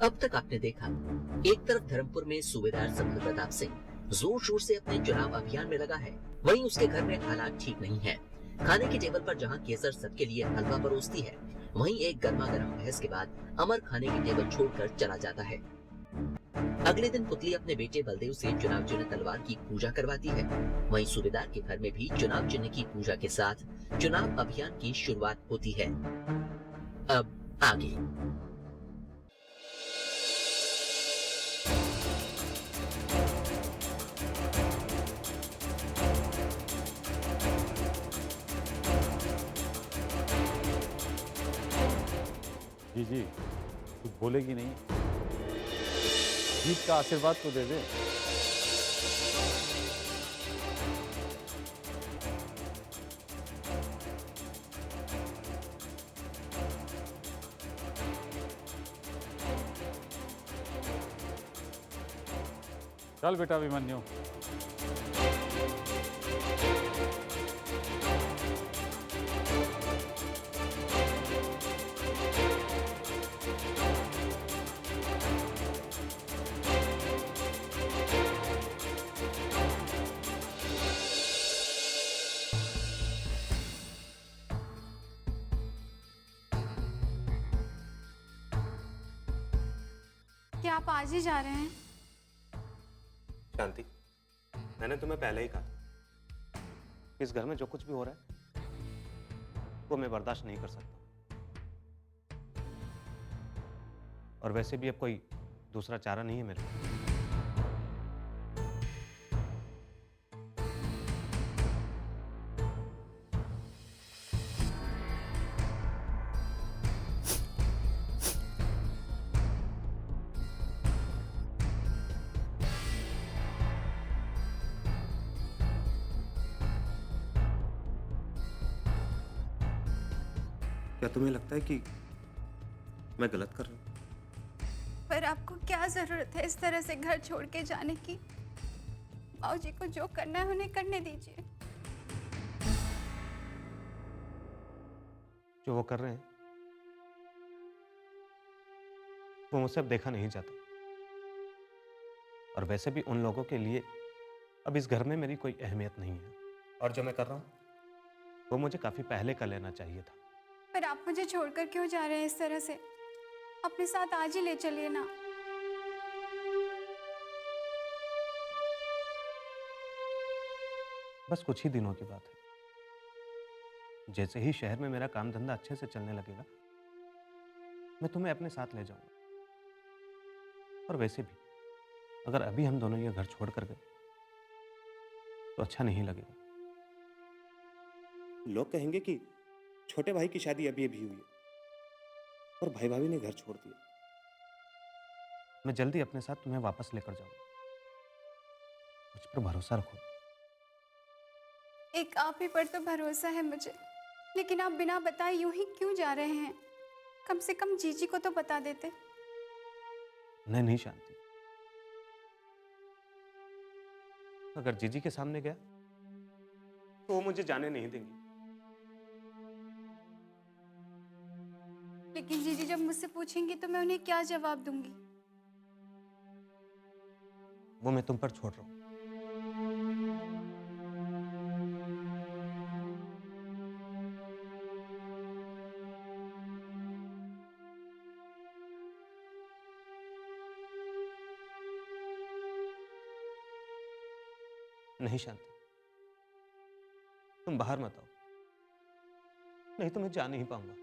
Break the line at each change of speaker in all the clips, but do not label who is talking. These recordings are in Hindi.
अब तक आपने देखा, एक तरफ धर्मपुर में सूबेदार समुद्र प्रताप सिंह जोर शोर से अपने चुनाव अभियान में लगा है, वहीं उसके घर में हालात ठीक नहीं है। खाने की टेबल पर जहां केसर सबके लिए हलवा परोसती है, वहीं एक गर्मा गर्म बहस के बाद अमर खाने की टेबल छोड़कर चला जाता है। अगले दिन पुतली अपने बेटे बलदेव से चुनाव चिन्ह तलवार की पूजा करवाती है। वहीं सूबेदार के घर में भी चुनाव चिन्ह की पूजा के साथ चुनाव अभियान की शुरुआत होती है। अब आगे।
जी जी, कुछ बोलेगी नहीं? जीत का आशीर्वाद तो दे दे। चल बेटा अभिमन्यु।
क्या आप आज ही जा रहे हैं?
शांति, मैंने तुम्हें पहले ही कहा था, इस घर में जो कुछ भी हो रहा है वो मैं बर्दाश्त नहीं कर सकता। और वैसे भी अब कोई दूसरा चारा नहीं है मेरे पास। क्या तुम्हें लगता है कि मैं गलत कर रहा हूं?
पर आपको क्या जरूरत है इस तरह से घर छोड़ के जाने की? माऊजी को जो करना है उन्हें करने दीजिए।
जो वो कर रहे हैं वो मुझसे अब देखा नहीं जाता। और वैसे भी उन लोगों के लिए अब इस घर में मेरी कोई अहमियत नहीं है। और जो मैं कर रहा हूं वो मुझे काफी पहले कर लेना चाहिए था।
पर आप मुझे छोड़कर क्यों जा रहे हैं इस तरह से? अपने साथ आज ही ले चलिए ना।
बस कुछ ही दिनों की बात है। जैसे ही शहर में मेरा काम धंधा अच्छे से चलने लगेगा, मैं तुम्हें अपने साथ ले जाऊंगा। और वैसे भी अगर अभी हम दोनों ये घर छोड़ कर गए तो अच्छा नहीं लगेगा। लोग कहेंगे कि छोटे भाई की शादी अभी अभी हुई है और भाई भाभी ने घर छोड़ दिया। मैं जल्दी अपने साथ तुम्हें वापस लेकर जाऊंगा, मुझ पर भरोसा रखो।
एक आप ही पर तो भरोसा है मुझे, लेकिन आप बिना बताए यूं ही क्यों जा रहे हैं? कम से कम जीजी को तो बता देते।
नहीं शांति, अगर जीजी के सामने गया तो वो मुझे जाने नहीं देंगी।
लेकिन जीजी जब मुझसे पूछेंगी तो मैं उन्हें क्या जवाब दूंगी?
वो मैं तुम पर छोड़ रहा हूं। नहीं शांति, तुम बाहर मत आओ, नहीं तो मैं जा नहीं पाऊंगा।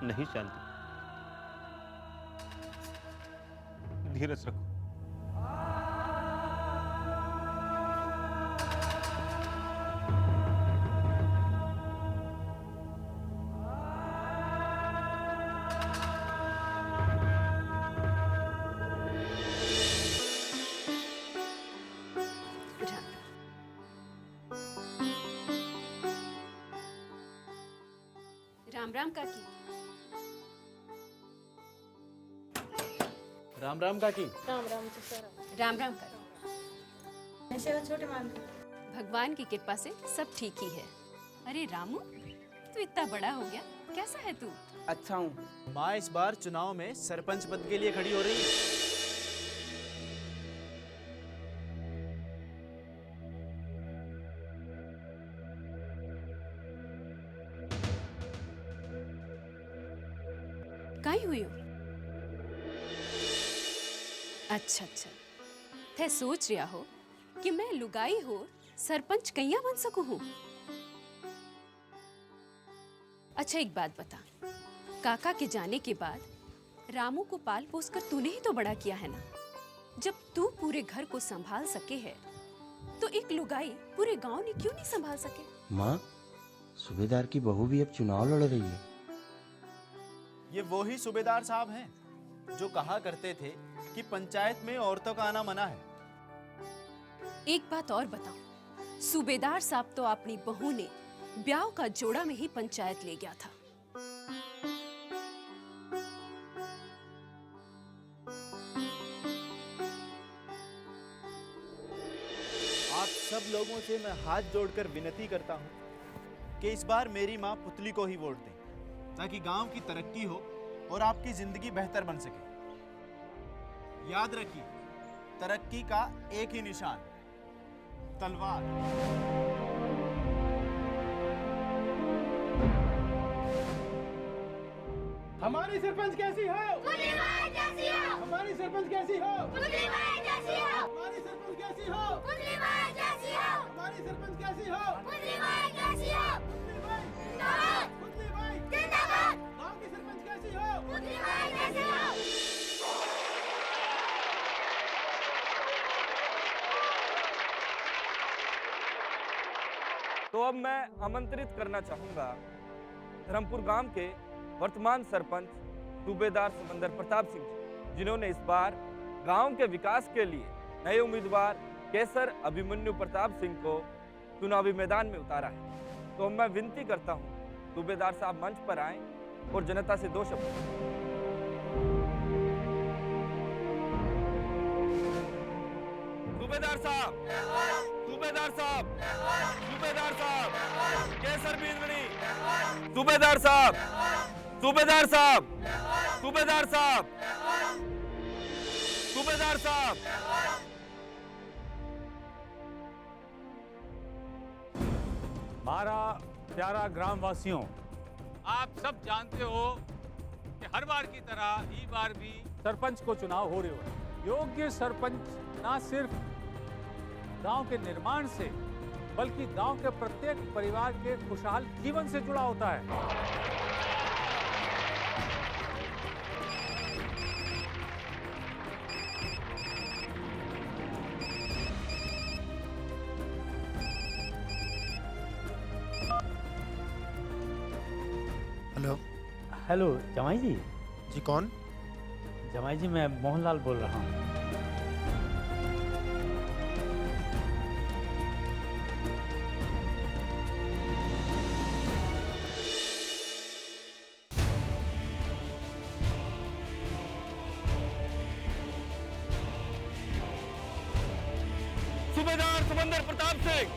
नहीं शांति, धीरज रखो।
राम काकी।
राम राम काकी।
राम राम काकी।
ऐसे हो छोटे माम।
भगवान की कृपा से सब ठीक ही है। अरे रामू, तू इतना बड़ा हो गया, कैसा है तू?
अच्छा हूँ। माँ इस बार चुनाव में सरपंच पद के लिए खड़ी हो रही है।
काई हुई हो? अच्छा अच्छा, थे सोच रिया हो कि मैं लुगाई हो सरपंच कैया बन सकूं हूँ? अच्छा एक बात बता, काका के जाने के बाद रामू को पाल पोस कर तूने ही तो बड़ा किया है ना। जब तू पूरे घर को संभाल सके है तो एक लुगाई पूरे गांव ने क्यों नहीं संभाल सके?
माँ, सूबेदार की बहू भी अब चुनाव लड़ रही है।
ये वो ही सूबेदार साहब हैं जो कहा करते थे कि पंचायत में औरतों का आना मना है।
एक बात और बताओ, सूबेदार साहब तो अपनी बहू ने ब्याह का जोड़ा में ही पंचायत ले गया था।
आप सब लोगों से मैं हाथ जोड़कर विनती करता हूँ कि इस बार मेरी माँ पुतली को ही वोट दें, ताकि गांव की तरक्की हो और आपकी जिंदगी बेहतर बन सके। याद रखिए, तरक्की का एक ही निशान, तलवार। हमारी सरपंच कैसी हो?
जैसी हो।
हमारी सरपंच कैसी हो?
जैसी हो।
हमारी सरपंच कैसी हो?
जैसी हो।
हमारी सरपंच कैसी हो?
जैसी हो। जिंदाबाद।
पुतली भाई,
जिंदाबाद।
गांव की सरपंच कैसी हो?
जैसी हो।
तो अब मैं आमंत्रित करना चाहूंगा धर्मपुर गांव के वर्तमान सरपंच सूबेदार समंदर प्रताप सिंह जी, जिन्होंने इस बार गांव के विकास के लिए नए उम्मीदवार केसर अभिमन्यु प्रताप सिंह को चुनावी मैदान में उतारा है। तो मैं विनती करता हूं सूबेदार साहब मंच पर आएं और जनता से दो शब्द। सूबेदार साहब, सूबेदार साहब, सूबेदार साहब, केसर बींदनी, सूबेदार साहब, सूबेदार साहब, सूबेदार साहब, सूबेदार साहब।
हमारा प्यारा ग्राम वासियों,
आप सब जानते हो कि हर बार की तरह इस बार भी
सरपंच को चुनाव हो रहे हो। योग्य सरपंच ना सिर्फ गांव के निर्माण से बल्कि गांव के प्रत्येक परिवार के खुशहाल जीवन से जुड़ा होता है।
हेलो।
हेलो जमाई जी।
जी कौन?
जमाई जी मैं मोहनलाल बोल रहा हूँ।
सूबेदार समंदर प्रताप सिंह,